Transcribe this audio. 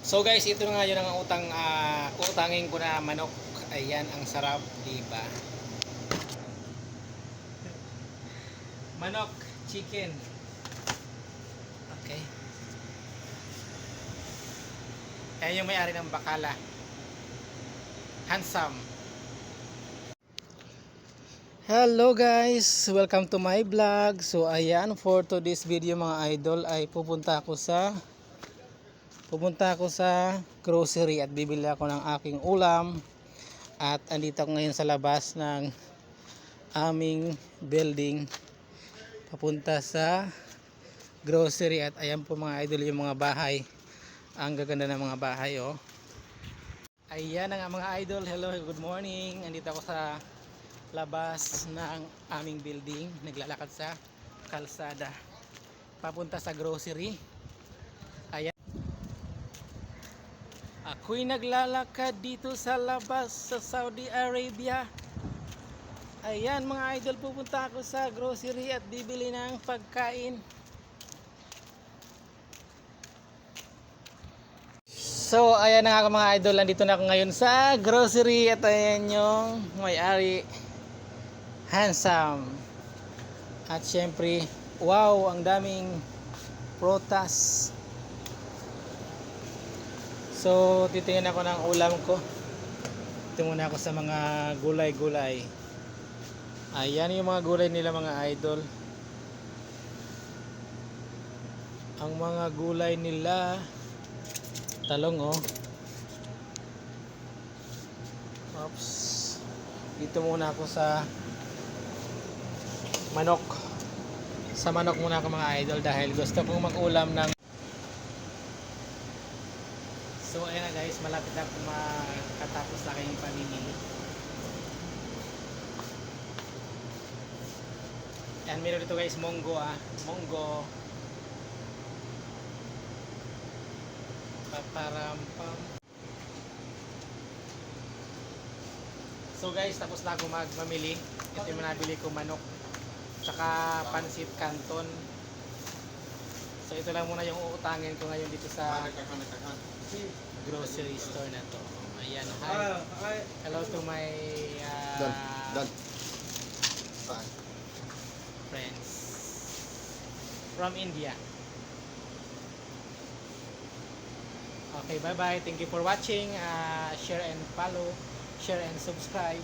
So guys, ito nga yun ang utangin ko na manok. Ayan, ang sarap, diba? Manok, chicken. Okay. Ayan yung may-ari ng Bacala. Handsome. Hello guys, welcome to my vlog. So ayan, for today's video mga idol ay pupunta ako sa grocery at bibili ako ng aking ulam. At andito ako ngayon sa labas ng aming building papunta sa grocery. At ayan po mga idol yung mga bahay. Ang gaganda ng mga bahay, oh. Ayan na nga mga idol. Hello, good morning. Andito ako sa labas ng aming building. Naglalakad sa kalsada papunta sa grocery. Ayan. Ako'y naglalakad dito sa labas sa Saudi Arabia. Ayan mga idol, pupunta ako sa grocery at bibili ng pagkain. So ayan na nga mga idol, nandito na ako ngayon sa grocery at ayan yung may-ari, Handsome. At syempre, wow, ang daming prutas. So titingin ako ng ulam ko. Ito muna ako sa mga gulay-gulay. Ayan yung mga gulay nila mga idol. Ang mga gulay nila, talong, oh. Oops. Dito muna ako sa manok. Sa manok muna ako mga idol dahil gusto kong mag-ulam ng. So ayan na guys, malapit na ako makatapos sa aking pamimili. Yan, meron dito guys, munggo, munggo. Paparampam. So guys, tapos na ako magmamili. Ito yung nabili ko, manok tsaka pansit canton. So ito lang muna yung uutangin ko ngayon dito sa grocery store na to. Ayan, hi. Hello to my friends from India. Okay, bye bye. Thank you for watching. Share and follow, share and subscribe.